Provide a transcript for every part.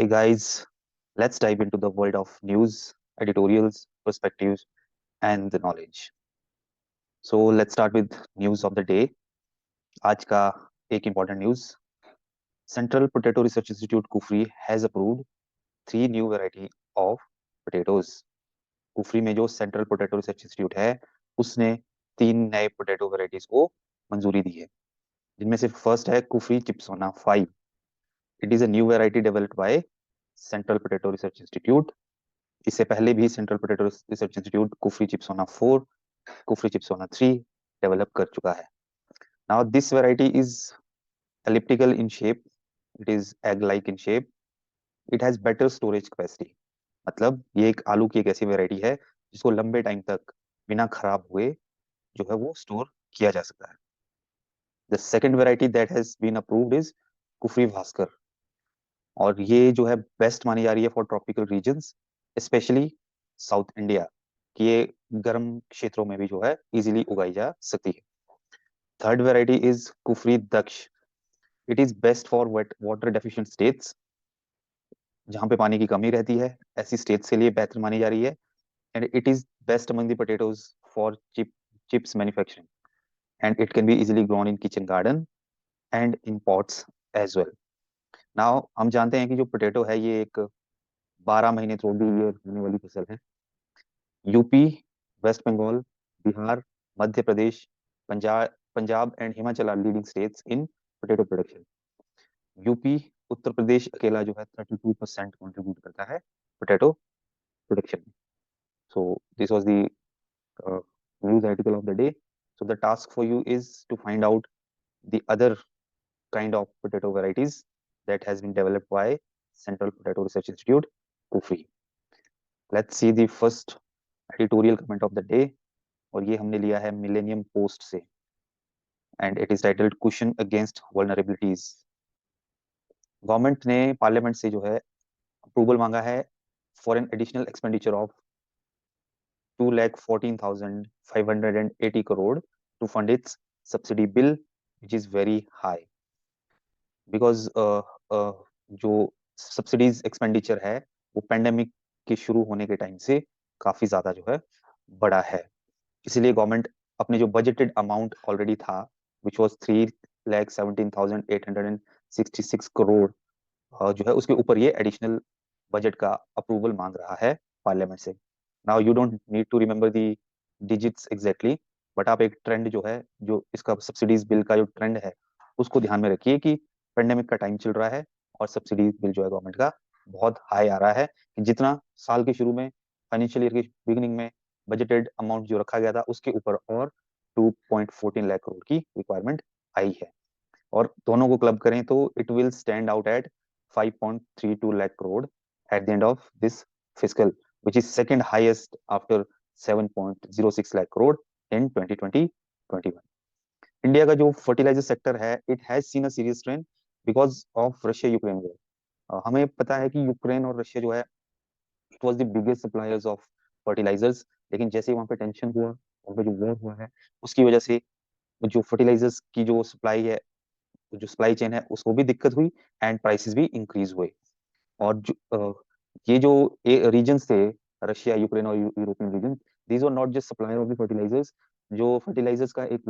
guys, let's dive into the world of news, editorials, perspectives, and the knowledge. So let's start with news of the day. आज का एक important news. Central Potato Research Institute Kufri has approved three new variety of potatoes. Kufri में जो central potato research institute है उसने तीन नए potato varieties को मंजूरी दी है, जिनमें से फर्स्ट है Kufri Chipsona 5. It is a new variety developed by central potato research institute. इससे पहले भी central potato research institute Kufri Chipsona 4, Kufri Chipsona 3 develop कर चुका है. Now this variety is elliptical in shape, it is egg like in shape, it has better storage capacity. मतलब ये एक आलू की एक ऐसी वेराइटी है जिसको लंबे टाइम तक बिना खराब हुए जो है वो स्टोर किया जा सकता है. The second variety that has been approved is Kufri Bhaskar, और ये जो है बेस्ट मानी जा रही है for tropical regions, specially south India, कि ये गर्म क्षेत्रों में भी जो है इजीली उगाई जा सकती है. Third variety is Kufri Daksh. It is best for wet water deficient states, जहां पे पानी की कमी रहती है ऐसी स्टेट्स के लिए बेहतर मानी जा रही है. And it is best among the potatoes for chips manufacturing, and it can be easily grown in kitchen garden and in pots as well. Now हम जानते हैं कि जो पोटैटो है ये एक 12 महीने थ्रू द ईयर होने वाली फसल है. UP, West Bengal, Bihar, Madhya Pradesh, Punjab and Himachal are leading states in potato production. UP, Uttar Pradesh अकेला जो है 32% कंट्रीब्यूट करता है पोटैटो प्रोडक्शन में. So this was the news article of the day. So the task for you is to find out the other kind of potato varieties that has been developed by Central Potato Research Institute, Kufri. Let's see the first editorial comment of the day, और ये हमने लिया है millennium post से, and it is titled question against vulnerabilities. Government ने parliament से जो है अप्रूवल मांगा है for an additional expenditure of 2,14,580 crore to fund its subsidy bill, which is very high because जो सब्सिडीज एक्सपेंडिचर है वो पेंडेमिक के शुरू होने के टाइम से काफी ज्यादा जो है बड़ा है. इसीलिए गवर्नमेंट अपने जो बजटेड अमाउंट ऑलरेडी था विच वॉज 3,17,866 करोड़ जो है उसके ऊपर ये एडिशनल बजट का अप्रूवल मांग रहा है पार्लियामेंट से. Now you don't need to remember the digits exactly, but आप एक ट्रेंड जो है जो इसका सब्सिडीज बिल का जो ट्रेंड है उसको ध्यान में रखिए कि पेंडेमिक का टाइम चल रहा है और सब्सिडीज बिल जो है गवर्नमेंट का बहुत हाई आ रहा है. जितना साल के शुरू में फाइनेंशियल ईयर के बिगिनिंग में बजटेड अमाउंट जो रखा गया था उसके ऊपर और 2.14 लाख करोड़ की रिक्वायरमेंट आई है, और दोनों को क्लब करें तो it will stand out at 5.32 lakh crore at the end of this fiscal, which is second highest after 7.06 lakh crore in 2020-21. India का जो फर्टिलाइजर सेक्टर है it has seen a serious trend because of Russia Ukraine war. हमें पता है कि Ukraine और Russia जो है it was the biggest suppliers of fertilisers, लेकिन जैसे वहां पे टेंशन हुआ, वहां पे जो वॉर हुआ है उसकी वजह से जो फर्टिलाइजर्स की जो सप्लाई है, जो सप्लाई चेन है उसको भी दिक्कत हुई एंड प्राइसेस भी इंक्रीज हुए. और ये जो रीजन्स थे रशिया, यूक्रेन और European region, these were not just supplier of the fertilisers. जो फर्टिलाइजर्स का एक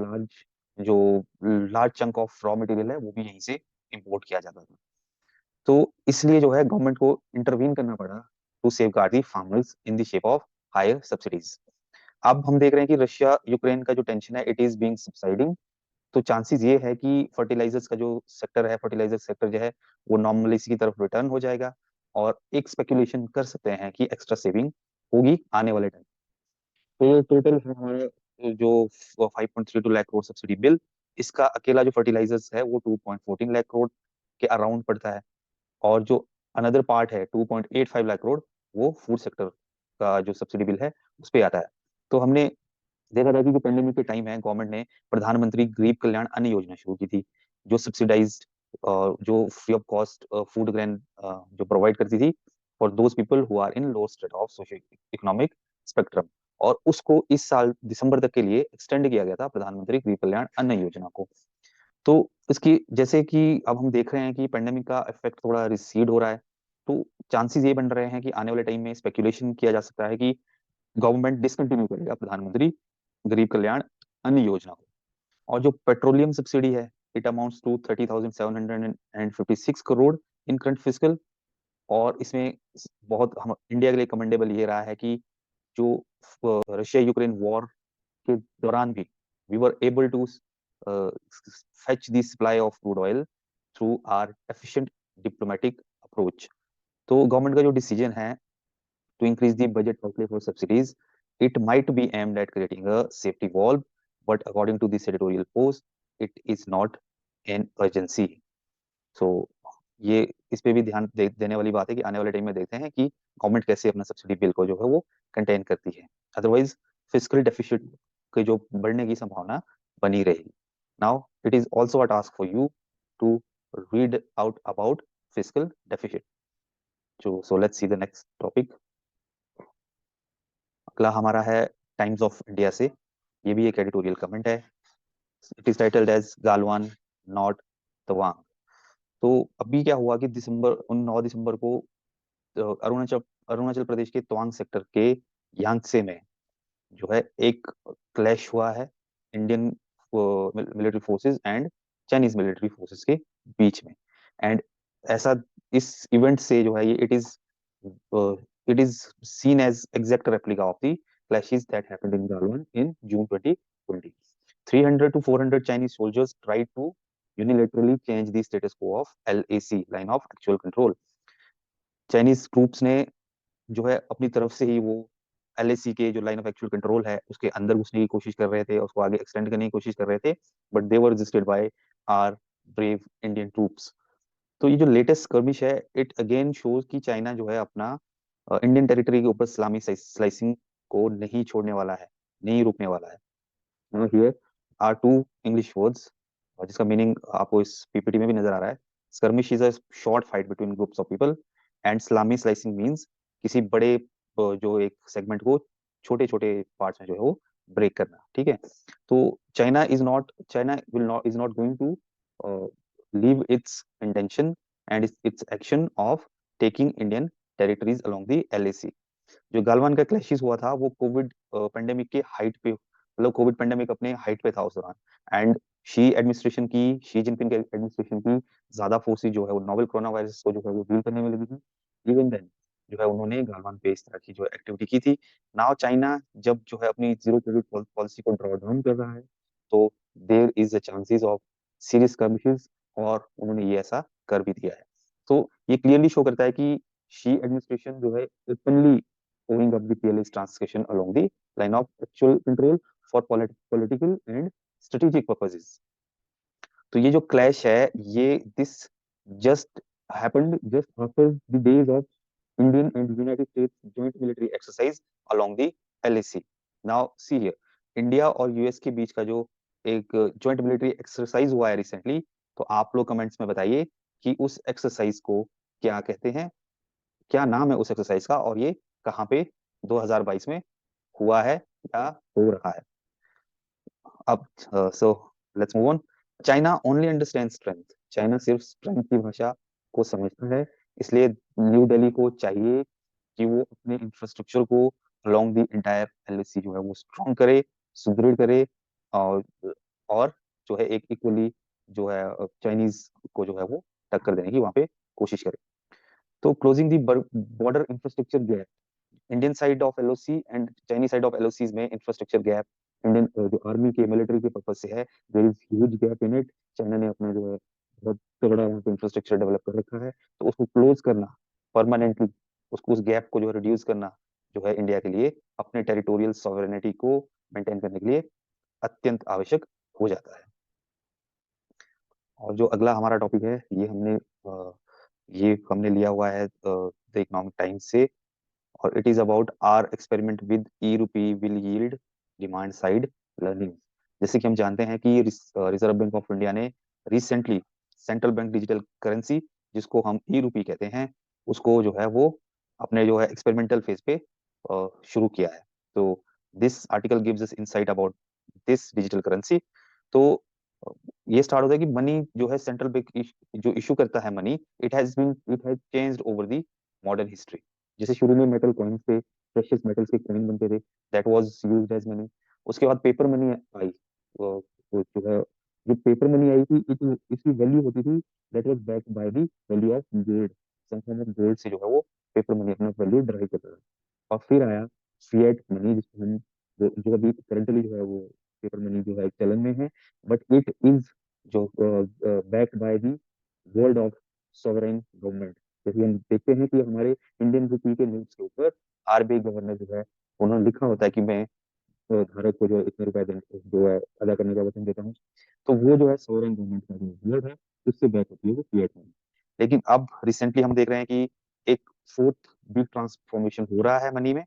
जो large chunk of raw material है वो भी यहीं से इंपोर्ट किया जाता था. तो इसलिए जो है गवर्नमेंट को इंटरवीन करना पड़ा to safeguard the farmers in the shape of higher subsidies. अब हम देख रहे हैं कि रशिया यूक्रेन का जो टेंशन है इट इज बीइंग सबसाइडिंग. तो चांसेस ये है कि फर्टिलाइजर्स का जो सेक्टर है, फर्टिलाइजर सेक्टर जो है वो नॉर्मलिसी की तरफ रिटर्न हो जाएगा, और एक स्पेकुलेशन कर सकते हैं कि एक्स्ट्रा सेविंग होगी आने वाले टाइम. तो टोटल हमारा जो 5.32 लाख करोड़ सब्सिडी बिल, इसका अकेला जो फर्टिलाइजर्स है वो 2.14 लाख करोड़ के अराउंड पड़ता है, और जो अनदर पार्ट है 2.85 लाख करोड़ वो फूड सेक्टर का जो सब्सिडी बिल है उस पे आता है. तो हमने देखा था कि जो पेंडेमिक के टाइम है गवर्नमेंट ने प्रधानमंत्री गरीब कल्याण अन्न योजना शुरू की थी, जो सब्सिडाइज्ड जो free of cost food grain जो प्रोवाइड करती थी for those people who are in low state of socio economic spectrum. और उसको इस साल दिसंबर तक के लिए एक्सटेंड किया गया था प्रधानमंत्री गरीब कल्याण अन्न योजना को. तो इसकी जैसे कि अब हम देख रहे हैं कि पेंडेमिक का इफेक्ट थोड़ा रिसीड हो रहा है, तो चांसेस ये बन रहे हैं कि आने वाले टाइम में स्पेकुलेशन किया जा सकता है कि गवर्नमेंट डिसकंटिन्यू करेगा प्रधानमंत्री गरीब कल्याण अन्न योजना को। और जो पेट्रोलियम सब्सिडी है, it amounts to 30,756 crore in current physical. और इसमें बहुत हम इंडिया के लिए कमेंडेबल ये रहा है कि जो रशिया यूक्रेन वॉर के दौरान भी we were able to fetch the supply of crude oil through our efficient diplomatic approach। तो गवर्नमेंट का जो डिसीजन है to increase the budget outlay for subsidies, it might be aimed at creating a safety valve, but according to this editorial post, it is not an urgency। So ये इस पे भी ध्यान देने वाली बात है कि आने वाले टाइम में देखते हैं कि गवर्नमेंट कैसे अपना सब्सिडी बिल को जो है वो कंटेन करती है। अदरवाइज फिस्कल डेफिसिट के जो बढ़ने की संभावना बनी रहेगी। Now it is also a task for you to read out about fiscal deficit. So let's see the next topic. अगला हमारा है टाइम्स ऑफ इंडिया से। ये भी एक एडिटोरियल कमेंट है। It is titled as Galwan not Tawang. तो अभी क्या हुआ कि 9 दिसंबर को अरुणाचल अरुणाचल प्रदेश के तवांग सेक्टर के यांगसे में जो है एक क्लैश हुआ है Indian military forces and Chinese military forces के बीच में। एंड ऐसा इस इवेंट से जो है ये it is seen as exact replica of the clashes that happened in Galwan in June 2020। 300 to 400 Chinese soldiers tried to unilaterally change the status quo of LAC, line of actual control। Chinese troops ने जो है अपनी तरफ से ही वो LAC के जो line of actual control है उसके अंदर घुसने की कोशिश कर रहे थे, उसको आगे एक्सटेंड करने की कोशिश कर रहे थे, but they were resisted by our brave Indian troops. तो ये जो लेटेस्ट स्कर्मिश है, इट अगेन शोज कि चाइना जो है अपना इंडियन टेरिटरी के ऊपर इस्लामी स्लाइसिंग को नहीं छोड़ने वाला है, नहीं रुकने वाला है। Now here are two English words जिसका मीनिंग आपको इस पीपीटी में भी नजर आ रहा है। skirmish is a short fight between groups of people and salami slicing means किसी बड़े जो एक सेगमेंट को छोटे छोटे पार्ट्स में जो है वो ब्रेक करना। ठीक है, तो China will not is not going to leave its intention and its action of taking Indian territories along the LAC. जो गालवान का क्लैशेस हुआ था वो कोविड पेंडेमिक के हाइट पे, मतलब कोविड पेंडेमिक अपने हाइट पे था उस दौरान। एंड शी जिनपिंग के एडमिनिस्ट्रेशन की ज्यादा फोर्सेस जो है वो नोवेल कोरोना वायरस को जो है वो डील करने में लगी थी। इवन देन जो है उन्होंने गालवान पे इस तरह की जो एक्टिविटी की थी। नाउ चाइना जब जो है अपनी जीरो कोविड पॉलिसी को ड्रॉ डाउन कर रहा है, तो there is a chances of serious skirmishes, और उन्होंने ये ऐसा कर भी दिया है। तो ये क्लियरली शो करता है कि शी एडमिनिस्ट्रेशन जो है openly owing up the PLA's transmission along the line of actual control for political and strategic purposes। तो ये जो क्लैश है ये this just happened just after the days of Indian and United states joint military exercise along the LAC. Now see here, India और US के बीच का जो एक जॉइंट मिलिट्री एक्सरसाइज हुआ है रिसेंटली, तो आप लोग कमेंट्स में बताइए कि उस एक्सरसाइज को क्या कहते हैं, क्या नाम है उस एक्सरसाइज का, और ये कहाँ पे 2022 में हुआ है या हो रहा है। अब so let's move on. China only understand strength. China सिर्फ स्ट्रेंथ की भाषा को समझता है, इसलिए न्यू दिल्ली को चाहिए कि वो अपने इंफ्रास्ट्रक्चर को अलोंग द इंटायर एलएसी जो है वो स्ट्रॉन्ग करे, सुदृढ़ करे, और और जो है एक इक्वली जो है चाइनीज को जो है वो टक्कर देने की वहां पे कोशिश करे। तो closing the border infrastructure gap, Indian side of LOC and Chinese side of LOC में इंफ्रास्ट्रक्चर गैप इंडियन जो आर्मी के मिलिट्री के पर्पज से है, there is huge gap in it. China ने अपना जो है बहुत तगड़ा वहाँ पे इंफ्रास्ट्रक्चर डेवलप कर रखा है, तो उसको क्लोज करना परमानेंटली, उसको उस गैप को जो है रिड्यूस करना जो है इंडिया के लिए अपने टेरिटोरियल सॉवरेनिटी को मेंटेन करने के लिए अत्यंत आवश्यक हो जाता है। और जो अगला हमारा टॉपिक है ये हमने लिया हुआ है द इकोनॉमिक टाइम्स से, और it is about our experiment with e rupee will yield demand side learning. जैसे कि हम जानते हैं कि रिजर्व बैंक ऑफ इंडिया ने recently central bank digital currency, जिसको हम ई रूपी कहते हैं, उसको जो है वो अपने जो है एक्सपेरिमेंटल फेज पे शुरू किया है। तो this article gives us insight about this digital currency. तो ये स्टार्ट होता है कि मनी जो है सेंट्रल बैंक जो इशू करता है money, it has changed over the modern history. जैसे शुरू में मेटल कॉइन्स थे, प्रेशियस मेटल्स के कॉइन बनते थे, that was used as money. उसके बाद पेपर मनी आई। वो जो है, जो पेपर मनी आई थी, इसकी वैल्यू होती थी, that was backed by the value of gold. Some form of gold से जो है वो पेपर मनी अपना वैल्यू ड्राइव करता था। और फिर आया फिएट मनी, जिसको हम जो अभी करंटली जो है वो पेपर मनी जो है चलन में है, बट इट इज जो backed by the world of sovereign government. जैसे हम देखते हैं कि हमारे इंडियन रुपी के नोट्स के ऊपर आरबीआई गवर्नर जो है, उन्होंने लिखा होता है कि मैं धारक को जो इतने रुपए जो है अदा करने का वचन देता हूँ। तो वो जो है सॉवरेन गवर्नमेंट का जो वर्ड है, उससे बैक होती है वो फिएट मनी। लेकिन अब रिसेंटली हम देख रहे हैं कि एक फोर्थ बिग ट्रांसफॉर्मेशन हो रहा है मनी में,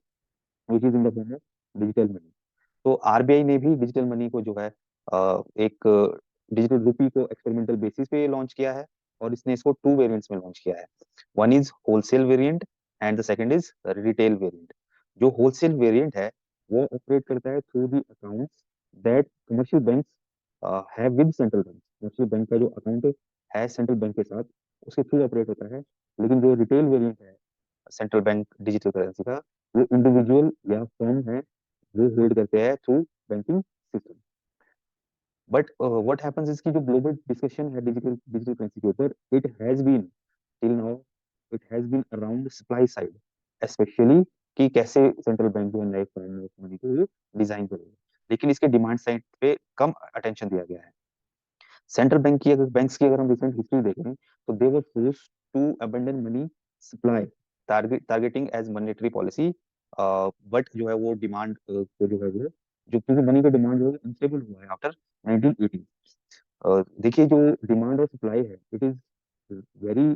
which is in the form of digital money. तो आरबीआई ने भी डिजिटल मनी को जो है एक डिजिटल रुपी को एक्सपेरिमेंटल बेसिस पे लॉन्च किया है, और इसने इसको टू वेरिएंट्स में लॉन्च किया है। One is wholesale variant and the second is retail variant. जो होलसेल वेरिएंट है वो ऑपरेट करता है through the accounts that commercial banks have with central bank. Commercial bank का जो अकाउंट है सेंट्रल बैंक के साथ, उसके थ्रू ऑपरेट होता है। लेकिन जो रिटेल वेरिएंट है सेंट्रल बैंक डिजिटल करेंसी का, वो इंडिविजुअल या फर्म है, वो होल्ड करते हैं through banking system. But what happens is कि जो ग्लोबल डिस्कशन है डिजिटल डिजिटल करेंसी के ऊपर, it has been till now, it has been around supply side, specially कि कैसे सेंट्रल बैंक जो है नए फॉर्म ऑफ मनी को डिजाइन करेगा। लेकिन इसके डिमांड साइड पे कम अटेंशन दिया गया है। सेंट्रल बैंक की अगर बैंक्स की अगर हम रिसेंट हिस्ट्री देखें, तो they were forced to abandon money supply, targeting as monetary policy. But जो है वो डिमांड को जो है वो, जो क्योंकि मनी का डिमांड जो है अनस्टेबल हुआ है आफ्टर 1980। देखिए जो डिमांड और सप्लाई है, it is very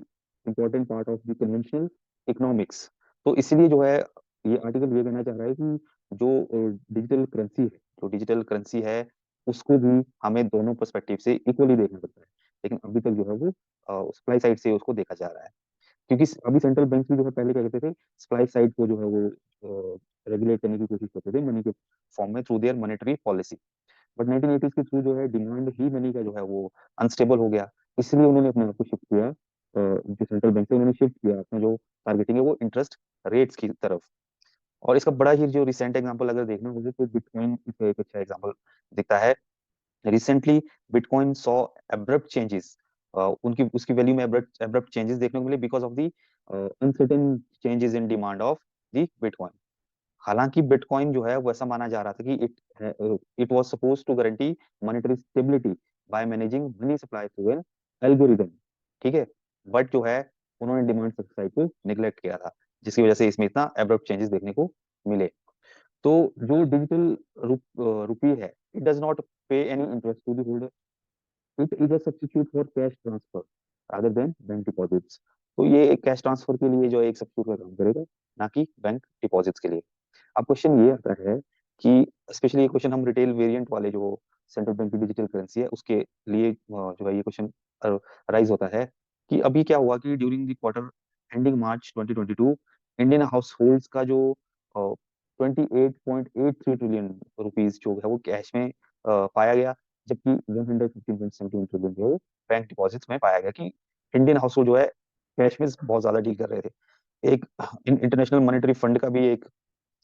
important part of the conventional economics. तो इसलिए जो है ये आर्टिकल ये कहना चाह रहा है कि जो डिजिटल करेंसी है, जो डिजिटल करेंसी है, उसको भी हमें दोनों पर्सपेक्टिव से इक्वली देखना पड़ता है। लेकिन अभी तक जो है वो सप्लाई साइड से उसको देखा जा रहा है, क्योंकि अभी सेंट्रल बैंक भी जो है पहले क्या करते थे, सप्लाई साइड को जो है वो रेगुलेट करने की कोशिश करते थे मनी के फॉर्म में through their monetary policy. But 1980s के थ्रू जो है डिमांड ही मनी का जो है वो अनस्टेबल हो गया। इसलिए उन्होंने अपने आप को शिफ्ट किया, जो सेंट्रल बैंक से उन्होंने शिफ्ट किया अपना जो टारगेटिंग है वो इंटरेस्ट रेट्स की तरफ। और इसका बड़ा ही जो रिसेंट एग्जांपल अगर देखना होगा तो बिटकॉइन इसका एक अच्छा एग्जांपल दिखता है। Recently bitcoin saw abrupt changes, उनकी उसकी वैल्यू में एब्रप्ट चेंजेस देखने को मिले because of the uncertain changes in demand of the bitcoin. हालांकि बिटकॉइन जो है वो ऐसा माना जा रहा था कि it was suppose to guarantee monetary stability by managing money supply through an algorithm. ठीक है, बट जो है उन्होंने डिमांड साइड को निगलेक्ट किया था, जिसकी वजह से इसमें इतना एब्रप्ट चेंजेस देखने को मिले। तो जो डिजिटल रुपी है, it does not pay any interest to the holder, it is a substitute for cash transfer rather than bank deposits. तो ये एक कैश ट्रांसफर के लिए जो है एक सब्स्टिट्यूट का काम करेगा, ना कि बैंक डिपॉजिट्स के लिए। अब क्वेश्चन ये आता है कि स्पेशली ये क्वेश्चन हम रिटेल वेरिएंट वाले जो सेंट्रल बैंक की डिजिटल करेंसी है उसके लिए जो है ये क्वेश्चन राइज होता है कि अभी क्या हुआ कि during the quarter ending March 2022, Indian house holds का जो 28.83 ट्रिलियन रुपीज जो है वो कैश में पाया गया, जबकि 115.71 ट्रिलियन जो है वो बैंक डिपॉजिट्स में पाया गया। कि इंडियन हाउस होल्ड जो है कैश में बहुत ज्यादा डील कर रहे थे। एक इंटरनेशनल मॉनेटरी फंड का भी एक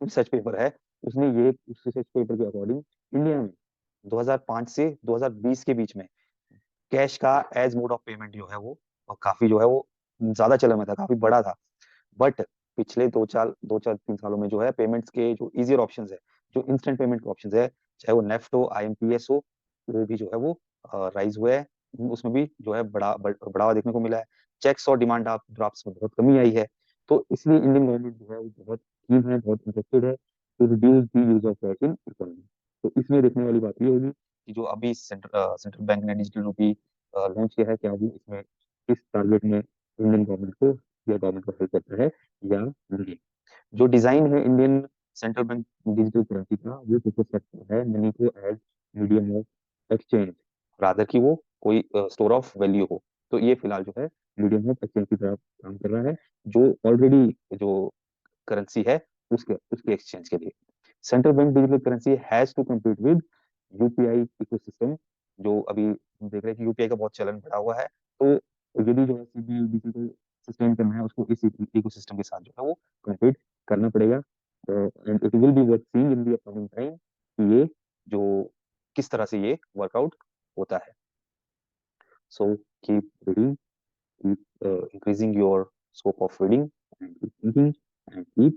रिसर्च पेपर है, उसने ये उस रिसर्च पेपर के अकॉर्डिंग इंडिया में 2005 से 2020 के बीच में कैश का एज मोड ऑफ पेमेंट जो है वो काफी जो है वो ज्यादा चलन में था, काफी बड़ा था। बट पिछले 2 4 3 सालों में जो है पेमेंट्स के जो इजियर ऑप्शन है, जो इंस्टेंट पेमेंट के ऑप्शन है, चाहे वो नेफ्ट हो आईएमपीएस हो, वो भी जो है वो राइज हुए है। उसमें भी जो है बढ़ावा देखने को मिला है। चेक्स और डिमांड ड्राफ्ट्स में बहुत कमी आई है। तो इसलिए इंडियन गवर्नमेंट जो है वो बहुत कीन है, बहुत इंटरेस्टेड है to reduce the use of cash in economy. तो इसमें देखने वाली बात ये होगी कि जो अभी सेंट्रल बैंक ने डिजिटल रुपी लॉन्च किया है, क्या वो इसमें इस टारगेट में इंडियन गवर्नमेंट को या गवर्नमेंट को हेल्प करता है या नहीं। जो डिजाइन है Indian central bank digital currency का, वो फोकस करता है मनी को as medium of exchange, rather कि वो कोई स्टोर ऑफ वैल्यू हो। तो ये फिलहाल जो है मीडियम ऑफ एक्सचेंज की तरफ काम कर रहा है, जो ऑलरेडी जो करेंसी है उसके उसके एक्सचेंज के लिए। Central bank digital currency has to compete with UPI ecosystem. जो अभी हम देख रहे हैं कि यूपीआई का बहुत चलन बढ़ा हुआ है। तो यदि जो है सीबीडीटी सस्टेन करना है, उसको इस इकोसिस्टम के साथ जो है वो कम्पीट करना पड़ेगा। And it will be worth seeing in the upcoming time कि ये जो किस तरह से ये वर्कआउट होता है। So keep reading, keep increasing your scope of reading, and keep thinking, and keep